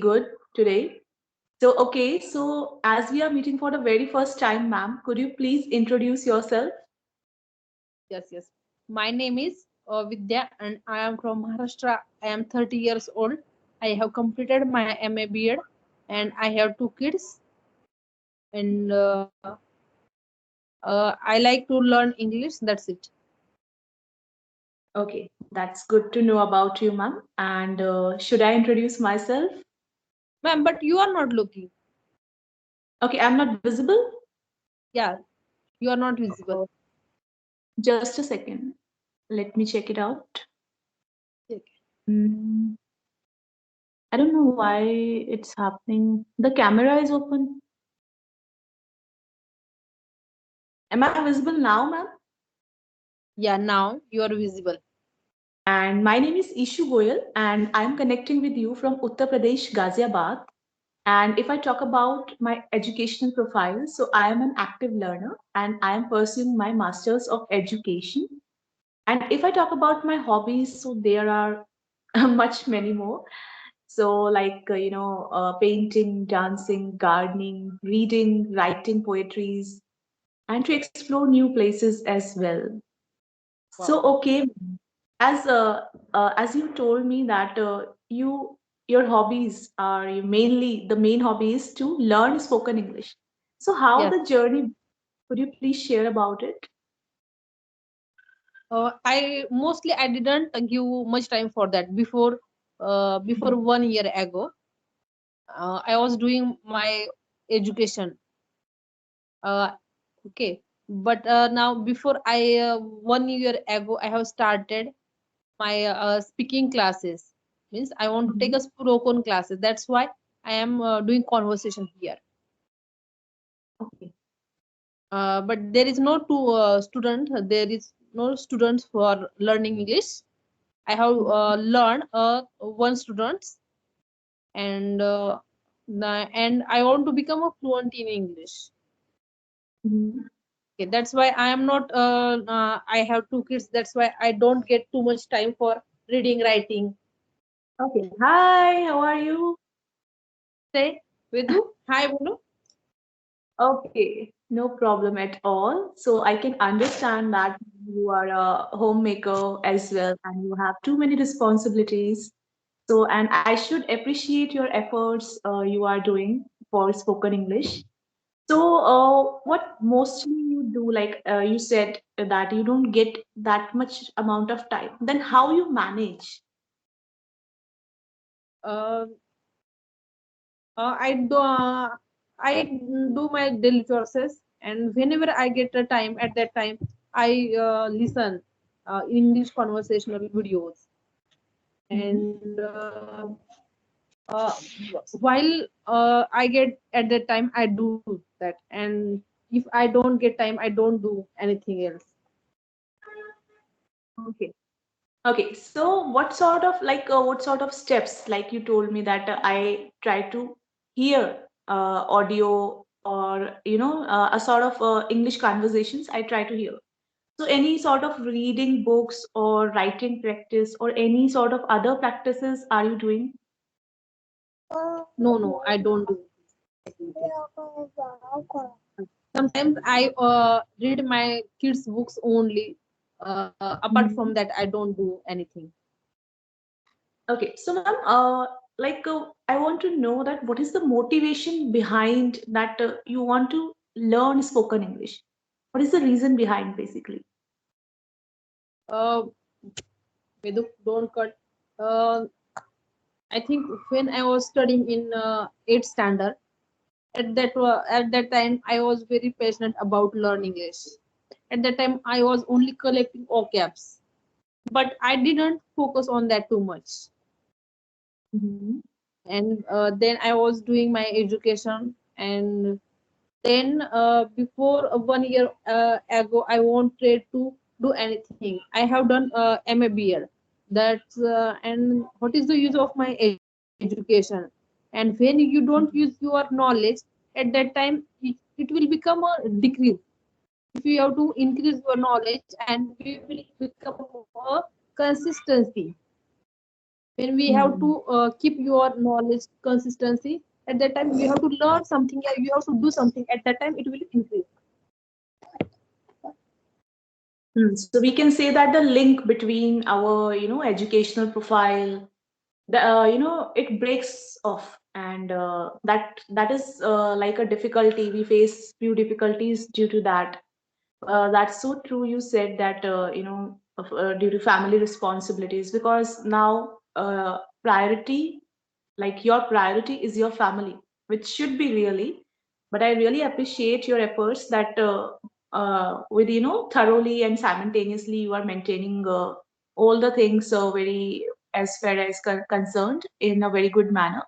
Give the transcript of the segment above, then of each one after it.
good today. So as we are meeting for the very first time, ma'am, could you please introduce yourself? Yes, yes. My name is Vidya and I am from Maharashtra. I am 30 years old. I have completed my MA BEd and I have two kids and I like to learn English. That's it. Okay, that's good to know about you, ma'am. And should I introduce myself? Ma'am, but you are not looking. Okay, I'm not visible. Yeah, you are not visible. Oh, just a second. Let me check it out. Okay. Mm, I don't know why it's happening. The camera is open. Am I visible now, ma'am? Yeah, now you are visible. And my name is Ishu Goyal, and I'm connecting with you from Uttar Pradesh, Ghaziabad. And if I talk about my educational profile, so I am an active learner and I am pursuing my Masters of Education. And if I talk about my hobbies, so there are much many more. So, like, painting, dancing, gardening, reading, writing poetries, and to explore new places as well. So, Wow. okay, as you told me that your hobbies are mainly the main hobby is to learn spoken English. So how Yes. the journey? Could you please share about it? I didn't give much time for that before 1 year ago. I was doing my education. Uh, okay, but now before I 1 year ago I have started my speaking classes. Means I want to take Mhm. a spoken classes. That's why I am doing conversation here. Okay. But there is no two student. There is no students who are learning English. I have learned one students and I want to become a fluent in English. Mhm. Okay, that's why I am not. I have two kids. That's why I don't get too much time for reading, writing. Okay. Hi, how are you? Say, Vedu, hi, Vedu. Okay, no problem at all. So I can understand that you are a homemaker as well and you have too many responsibilities. So, and I should appreciate your efforts you are doing for spoken English. So, what mostly you do, like you said that you don't get that much amount of time, then how you manage? Uh, I do my daily courses, and whenever I get a time, at that time, I listen English conversational videos, Mhm. and uh, while I get at that time, I do that, and if I don't get time, I don't do anything else. Okay. Okay. So, what sort of steps, like you told me that I try to hear audio or, a sort of English conversations I try to hear. So, any sort of reading books or writing practice or any sort of other practices are you doing? No, no, I don't do anything. Sometimes I read my kids' books only. Apart from that, Mhm. I don't do anything. Okay, so ma'am, I want to know that what is the motivation behind that you want to learn spoken English? What is the reason behind basically? Uh, Vedu, don't cut. Uh, I think when I was studying in 8th standard, at that time I was very passionate about learning English. At that time I was only collecting vocabs, but I didn't focus on that too much. Mhm. And then I was doing my education, and then before 1 year ago I wanted to do anything. I have done MA BL. That's and what is the use of my education? And when you don't use your knowledge, at that time it will become a decrease. If you have to increase your knowledge, and we will become a consistency. when we have to Hmm. keep your knowledge consistency. At that time you have to learn something, yeah, you have to do something. At that time it will increase. So we can say that the link between our, educational profile, it breaks off, and that is like a difficulty. We face few difficulties due to that. That's so true. You said that, due to family responsibilities, because now priority, like your priority is your family, which should be really. But I really appreciate your efforts that with, thoroughly and simultaneously, you are maintaining all the things very as far as concerned in a very good manner,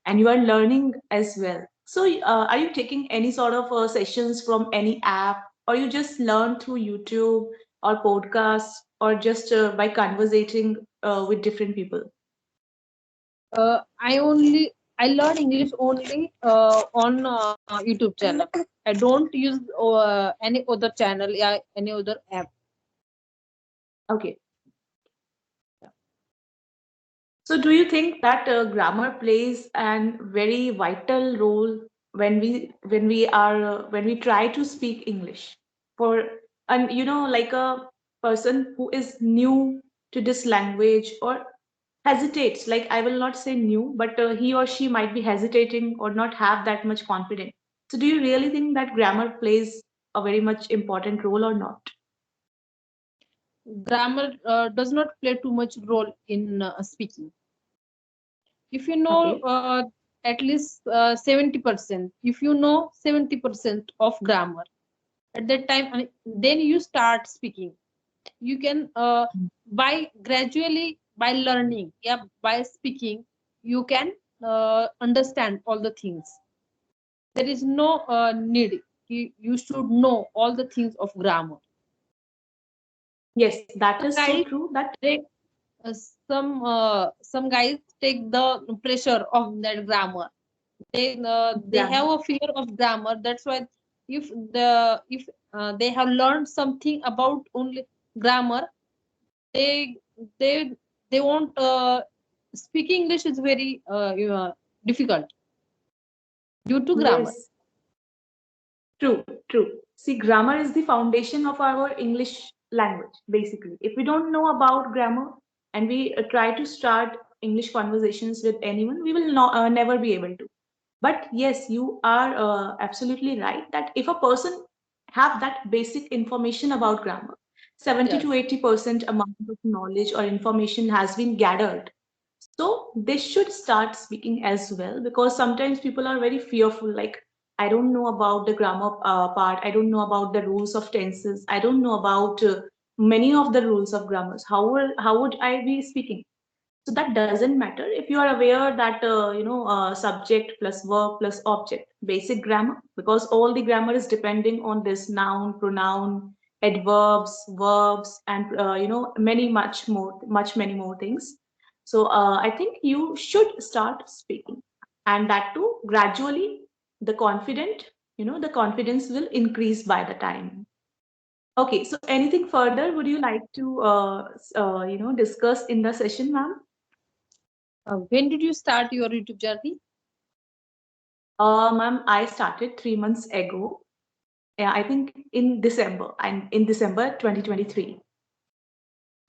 and you are learning as well. So, are you taking any sort of sessions from any app, or you just learn through YouTube or podcasts, or just by conversating with different people? I learn English only on YouTube channel. I don't use any other channel, yeah, any other app. Okay. So, do you think that grammar plays an very vital role when we try to speak English for, and like a person who is new to this language or hesitates, like I will not say new, but he or she might be hesitating or not have that much confidence. So, do you really think that grammar plays a very much important role or not? Grammar does not play too much role in speaking. If you know Okay. at least 70%, if you know 70% of grammar at that time, and then you start speaking. You can by gradually, by learning, yeah, by speaking, you can understand all the things. There is no need, you should know all the things of grammar. Yes, that Some is so guys true. That take uh, some guys take the pressure of that grammar. They grammar. have a fear of grammar. That's why if they have learned something about only grammar, they they they won't speak English is very difficult due to grammar. Yes. True, true. See, grammar is the foundation of our English language, basically. If we don't know about grammar and we try to start English conversations with anyone, we will never be able to. But yes, you are absolutely right that if a person have that basic information about grammar, 70 to Yes. 80% amount of knowledge or information has been gathered. So they should start speaking as well, because sometimes people are very fearful. Like, I don't know about the grammar part. I don't know about the rules of tenses. I don't know about many of the rules of grammars. How would I be speaking? So that doesn't matter if you are aware that subject plus verb plus object, basic grammar, because all the grammar is depending on this noun, pronoun, adverbs, verbs, and many much many more things. So I think you should start speaking, and that too gradually. The confidence will increase by the time. Okay, so anything further would you like to discuss in the session, ma'am? When did you start your YouTube journey? Ma'am, I started 3 months ago. Yeah, I think in December. I'm in December 2023.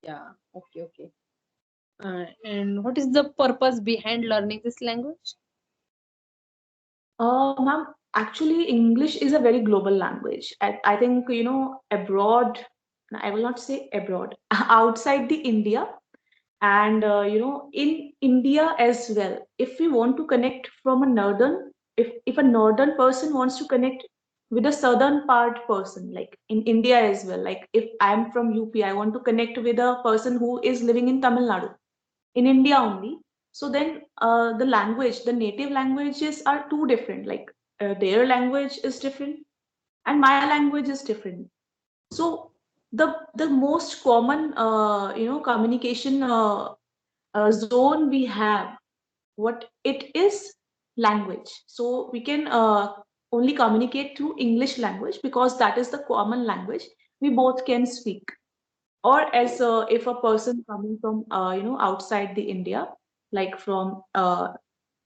Yeah. Okay. Okay. And what is the purpose behind learning this language? Ma'am, actually, English is a very global language. I think, abroad, I will not say abroad, outside the India, and in India as well. If we want to connect from a northern, if a northern person wants to connect with a southern part person, like in India as well, like if I'm from UP, I want to connect with a person who is living in Tamil Nadu, in India only. So then the language, the native languages are too different. Like their language is different and my language is different. So the most common communication zone we have, what it is, language. So we can only communicate through English language because that is the common language we both can speak. Or as if a person coming from outside the India, like from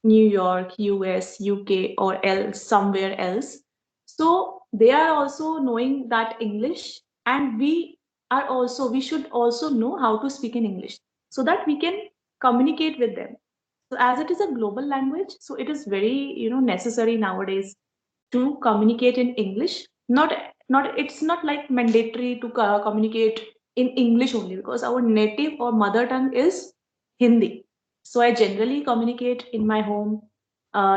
New York, US, UK, or else somewhere else. So they are also knowing that English, and we should also know how to speak in English so that we can communicate with them. So as it is a global language, so it is very necessary nowadays to communicate in English. Not it's not like mandatory to communicate in English only, because our native or mother tongue is Hindi. So I generally communicate in my home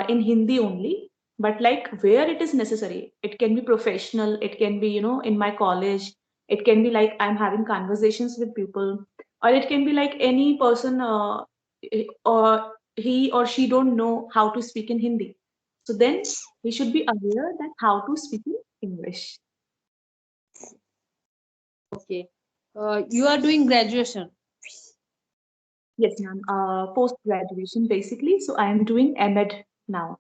in Hindi only. But like where it is necessary, it can be professional, it can be in my college, it can be like I'm having conversations with people, or it can be like any person or he or she don't know how to speak in Hindi. So then we should be aware that how to speak in English. Okay. You are doing graduation. Yes, ma'am. Post graduation basically. So I am doing MEd now.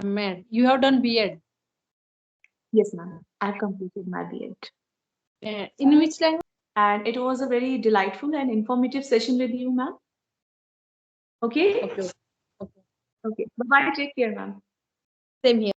Man, you have done B.Ed. Yes, ma'am. I've completed my B.Ed. In which language? And it was a very delightful and informative session with you, ma'am. Okay? Okay. Okay. Okay. Bye bye. Take care, ma'am. Same here.